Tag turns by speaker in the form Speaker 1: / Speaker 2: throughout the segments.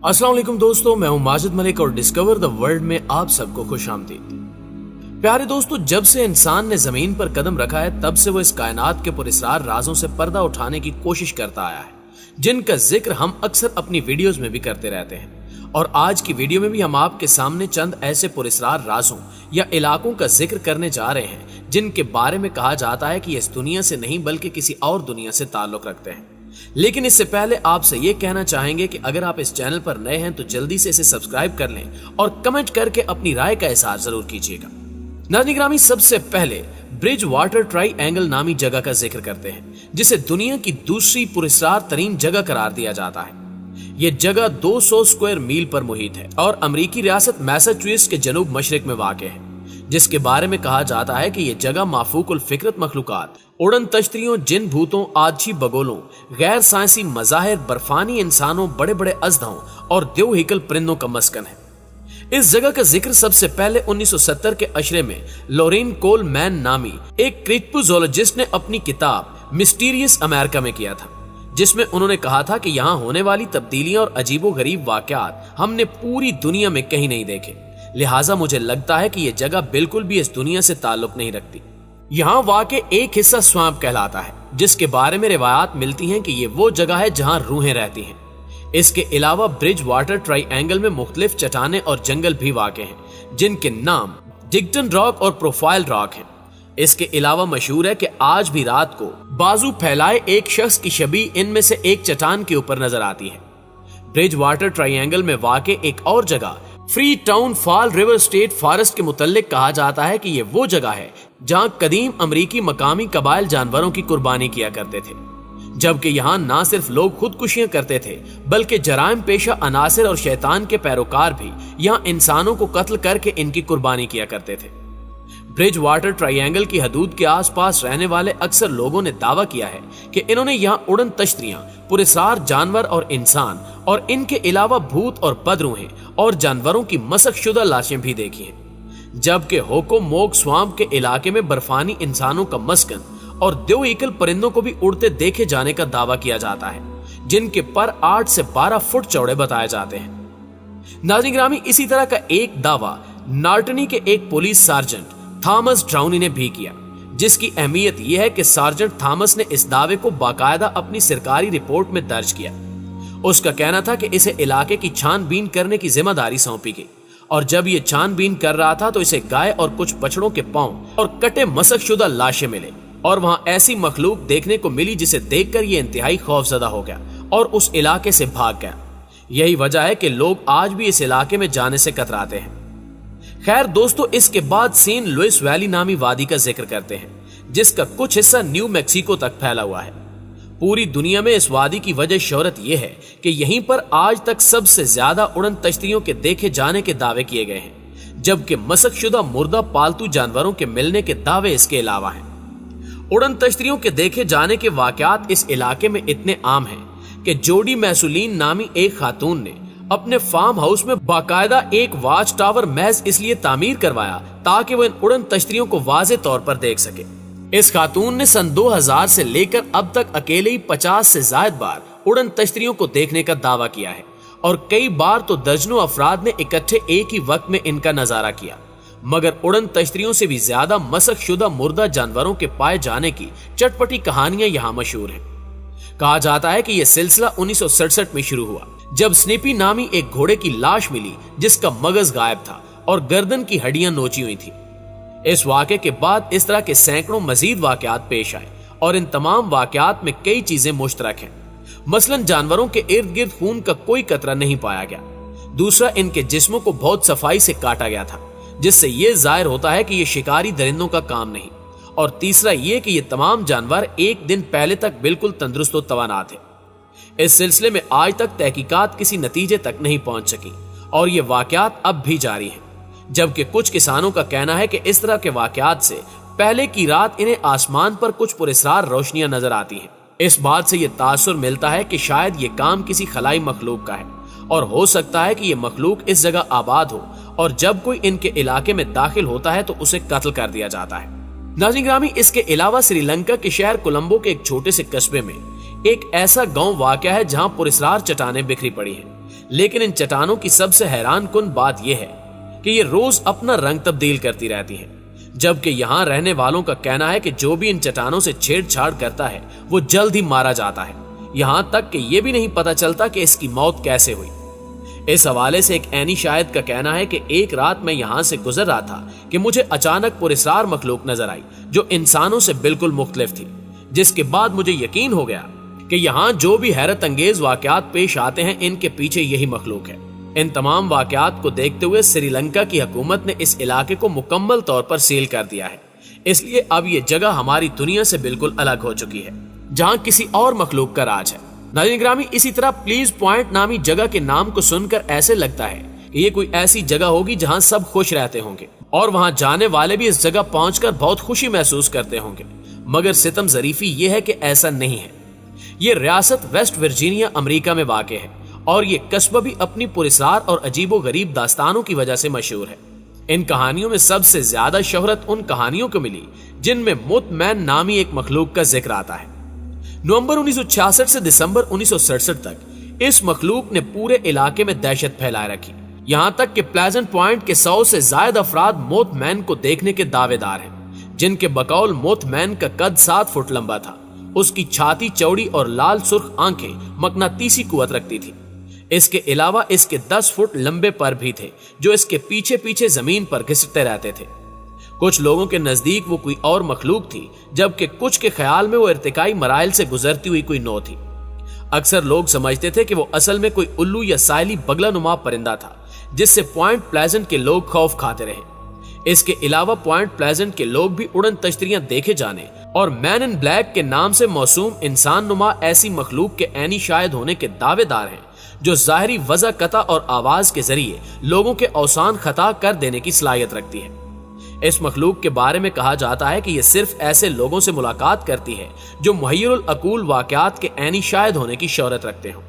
Speaker 1: अस्सलाम वालेकुम दोस्तों, मैं हूं माजिद मलिक और डिस्कवर द वर्ल्ड में आप सबको खुश आमदीद। प्यारे दोस्तों, जब से इंसान ने जमीन पर कदम रखा है तब से वो इस कायनात के पुरस्रार राजों से पर्दा उठाने की कोशिश करता आया है, जिनका जिक्र हम अक्सर अपनी वीडियोस में भी करते रहते हैं। और आज की वीडियो में भी हम आपके सामने चंद ऐसे पुरस्रार राजों या इलाकों का जिक्र करने जा रहे हैं जिनके बारे में कहा जाता है कि इस दुनिया से नहीं बल्कि किसी और दुनिया से ताल्लुक रखते हैं। लेकिन इससे पहले आपसे ये कहना चाहेंगे कि अगर आप इस चैनल पर नए हैं तो जल्दी से इसे सब्सक्राइब कर लें और कमेंट करके अपनी राय का इजहार जरूर कीजिएगा। नाज़रीन ग्रामी, सबसे पहले ब्रिज वाटर ट्राइएंगल नामी जगह का जिक्र करते हैं, जिसे दुनिया की दूसरी पुरस्कार तरीन जगह करार दिया जाता है। ये जगह 200 स्क्वायर मील पर मुहित है और अमेरिकी रियासत मैसाचुसेट्स के जनूब मशरिक में वाक़ है, जिसके बारे में कहा जाता है कि यह जगह माफूकुल फिक्रत मखलूकात, उड़न तश्तरियों, जिन भूतों, आछी बगोलों, गैर साइंसी मज़ाहिर, बर्फानी इंसानों, बड़े बड़े अजदहों और देवहिकल परिंदों का मस्कन है। इस जगह का जिक्र सबसे पहले 1970 के अशरे में लॉरेन कोलमैन नामी एक क्रिप्टोजोलॉजिस्ट ने अपनी किताब मिस्टीरियस अमेरिका में किया था, जिसमें उन्होंने कहा था कि यहाँ होने वाली तब्दीलियां और अजीबोगरीब वाकयात हमने पूरी दुनिया में कहीं नहीं देखे, लिहाजा मुझे लगता है कि यह जगह बिल्कुल भी इस दुनिया से ताल्लुक नहीं रखती। यहाँ वाक़े एक हिस्सा स्वाम्प कहलाता है, जिसके बारे में रिवायात मिलती हैं कि ये वो जगह है जहाँ रूहें रहती हैं। इसके अलावा ब्रिज वाटर ट्राइएंगल में मुख्तलिफ चट्टानें और जंगल भी वाक़े हैं, जिनके नाम डिग्टन रॉक और प्रोफाइल रॉक हैं। इसके अलावा मशहूर है कि आज भी रात को बाजू फैलाए एक शख्स की छवि इनमें से एक चट्टान के ऊपर नजर आती है। ब्रिज वाटर ट्राइएंगल में वाक़े एक और जगह free town fall river state forest के मुतल्लिक कहा जाता है कि ये वो जगह है जहां कदीम अमरीकी मकामी कबाइल जानवरों की कुर्बानी किया करते थे, जबकि यहाँ ना सिर्फ लोग खुदकुशियां करते थे बल्कि जराइम पेशा अनासिर और शैतान के पैरोकार भी यहाँ इंसानों को कत्ल करके इनकी कुर्बानी किया करते थे। ब्रिज वाटर ट्राइएंगल की हदूद के आसपास रहने वाले अक्सर लोगों ने दावा किया है कि इन्होंने यहाँ उड़न तश्तरियां, पुरस्रार जानवर और इंसान और इनके अलावा भूत और बदरूहें और जानवरों की मसखशुदा लाशें भी देखी हैं, जबकि होकोमोक स्वाम्प के इलाके में बर्फानी इंसानों का मस्कन और देवहिकल परिंदों को भी उड़ते देखे जाने का दावा किया जाता है, जिनके पर 8 से 12 फुट चौड़े बताए जाते हैं। नाज़रीन ग्रामी, इसी तरह का एक दावा नार्टनी के एक पुलिस सार्जेंट थॉमस ड्राउनी ने भी किया, जिसकी अहमियत यह है कि सार्जेंट थॉमस ने इस दावे को बाकायदा अपनी सरकारी रिपोर्ट में दर्ज किया। उसका कहना था कि इसे इलाके की छानबीन करने की जिम्मेदारी सौंपी गई और जब ये छानबीन कर रहा था तो इसे गाय और कुछ बछड़ों के पांव और कटे मसखशुदा लाशें मिले और वहां ऐसी मखलूक देखने को मिली जिसे देखकर ये इंतहाई खौफजदा हो गया और उस इलाके से भाग गया। यही वजह है कि लोग आज भी इस इलाके में जाने से कतराते हैं। खैर दोस्तों, इसके बाद सेंट लुइस वैली नामी वादी का जिक्र करते हैं, जिसका कुछ हिस्सा न्यू मैक्सिको तक फैला हुआ है। पूरी दुनिया में इस वादी की वजह शोहरत यह है कि यहीं पर आज तक सबसे ज्यादा उड़न तश्तरियों के देखे जाने के दावे किए गए हैं, जबकि मसखशुदा मुर्दा पालतू जानवरों के मिलने के दावे इसके अलावा हैं। उड़न तश्तरियों के देखे जाने के वाकयात इस इलाके में इतने आम हैं कि जोडी मैसुलीन नामी एक खातून ने अपने फार्म हाउस में बाकायदा एक वॉच टावर महज इसलिए तामीर करवाया ताकि वो इन उड़न तश्तरियों को वाज़े तौर पर देख सके। इस खातून ने सन 2000 से लेकर अब तक अकेले ही 50 से ज्यादा बार उड़न तश्तरियों को देखने का दावा किया है और कई बार तो दर्जनों अफराद ने इकट्ठे एक ही वक्त में इनका नजारा किया, मगर उड़न तश्तरियों से भी ज्यादा मसखशुदा मुर्दा जानवरों के पाए जाने की चटपटी कहानियां यहाँ मशहूर हैं। कहा जाता है कि यह सिलसिला 1967 में शुरू हुआ, जब स्नीपी नामी एक घोड़े की लाश मिली जिसका मगज गायब था और गर्दन की हड्डियां नोची हुई थी। इस वाक़े के बाद इस तरह के सैकड़ों मजीद वाकयात पेश आए और इन तमाम वाकयात में कई चीजें मुश्तरक हैं। मसलन जानवरों के इर्द गिर्द खून का कोई कतरा नहीं पाया गया। दूसरा, इनके जिस्मों को बहुत सफाई से काटा गया था, जिससे यह जाहिर होता है कि यह शिकारी दरिंदों का काम नहीं। और तीसरा ये कि ये तमाम जानवर एक दिन पहले तक बिल्कुल तंदुरुस्त और तवाना थे। इस सिलसिले में आज तक तहकीकात किसी नतीजे तक नहीं पहुंच सकी और ये वाकयात अब भी जारी हैं, जबकि कुछ किसानों का कहना है कि इस तरह के वाकयात से पहले की रात इन्हें आसमान पर कुछ पुरस्रार रोशनियां नजर आती हैं। इस बात से ये तासुर मिलता है कि शायद ये काम किसी खलाई मखलूक का है और हो सकता है कि ये मखलूक इस जगह आबाद हो और जब कोई इनके इलाके में दाखिल होता है तो उसे कत्ल कर दिया जाता है। नाज़रीन ग्रामी, इसके अलावा श्रीलंका के शहर कोलंबो के एक छोटे से कस्बे में एक ऐसा गांव वाक़या है जहां पुरस्रार चट्टानें बिखरी पड़ी हैं, लेकिन इन चट्टानों की सबसे हैरान कुन बात यह है कि ये रोज अपना रंग तब्दील करती रहती हैं, जबकि यहाँ रहने वालों का कहना है कि जो भी इन चट्टानों से छेड़छाड़ करता है वो जल्द ही मारा जाता है। यहाँ तक कि ये भी नहीं पता चलता कि इसकी मौत कैसे हुई। इस हवाले से एक ऐनी शायद का कहना है कि एक रात मैं यहाँ से गुजर रहा था कि मुझे अचानक पुरस्रार मखलूक नजर आई जो इंसानों से बिल्कुल मुख्तलिफ थी, जिसके बाद मुझे यकीन हो गया कि यहाँ जो भी हैरत अंगेज वाकयात पेश आते हैं इनके पीछे यही मखलूक है। इन तमाम वाकयात को देखते हुए श्रीलंका की हुकूमत ने इस इलाके को मुकम्मल तौर पर सील कर दिया है, इसलिए अब ये जगह हमारी दुनिया से बिल्कुल अलग हो चुकी है, जहाँ किसी और मखलूक का राज है। नाज़रीन ग्रामी, इसी तरह प्लीज पॉइंट नामी जगह के नाम को सुनकर ऐसे लगता है कि ये कोई ऐसी जगह होगी जहां सब खुश रहते होंगे और वहां जाने वाले भी इस जगह पहुंचकर बहुत खुशी महसूस करते होंगे, मगर सितम ज़रीफी ये है कि ऐसा नहीं है। ये रियासत वेस्ट वर्जीनिया अमेरिका में वाक़ है और ये कस्बा भी अपनी पुरस्रार और अजीबो गरीब दास्तानों की वजह से मशहूर है। इन कहानियों में सबसे ज्यादा शोहरत उन कहानियों को मिली जिनमें मुतमैन नामी एक मखलूक का जिक्र आता है। नवंबर 1966 से दिसंबर 1967 तक इस मखलूक ने पूरे इलाके में दहशत फैलाए रखी, यहां तक कि प्लेजेंट पॉइंट के 100 से ज्यादा अफराद मोथमैन को देखने के दावेदार हैं, जिनके बकौल मोथमैन का कद 7 फुट लंबा था। उसकी छाती चौड़ी और लाल सुर्ख आंखें मकनातीसी कुवत रखती थी। इसके अलावा इसके 10 फुट लंबे पर भी थे जो इसके पीछे पीछे जमीन पर घिसटते रहते थे। कुछ लोगों के नजदीक वो कोई और मखलूक थी, जबकि कुछ के ख्याल में वो इर्तिकाई मराइल से गुजरती हुई कोई नौ थी। अक्सर लोग समझते थे कि वो असल में कोई उल्लू या साइली बगला नुमा परिंदा था, जिससे पॉइंट प्लेजेंट के लोग खौफ खाते रहे। इसके अलावा पॉइंट प्लेजेंट के लोग भी उड़न तश्तरियां देखे जाने और मैन इन ब्लैक के नाम से मौसूम इंसान नुमा ऐसी मखलूक के ऐनी शायद होने के दावेदार हैं, जो जाहिरी वजह कता और आवाज के जरिए लोगों के औसान खता कर देने की सलाहियत रखती है। इस मखलूक के बारे में कहा जाता है कि यह सिर्फ ऐसे लोगों से मुलाकात करती है जो मुहय्यरुल अकूल वाकयात के ऐनी शायद होने की शोहरत रखते हो।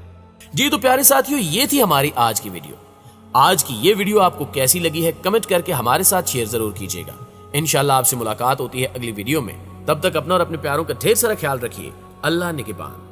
Speaker 1: जी तो प्यारे साथियों, ये थी हमारी आज की वीडियो। आज की ये वीडियो आपको कैसी लगी है कमेंट करके हमारे साथ शेयर जरूर कीजिएगा। इंशाल्लाह आपसे मुलाकात होती है अगली वीडियो में। तब तक अपना और अपने प्यारों का ढेर सारा ख्याल रखिए। अल्लाह निगहबान।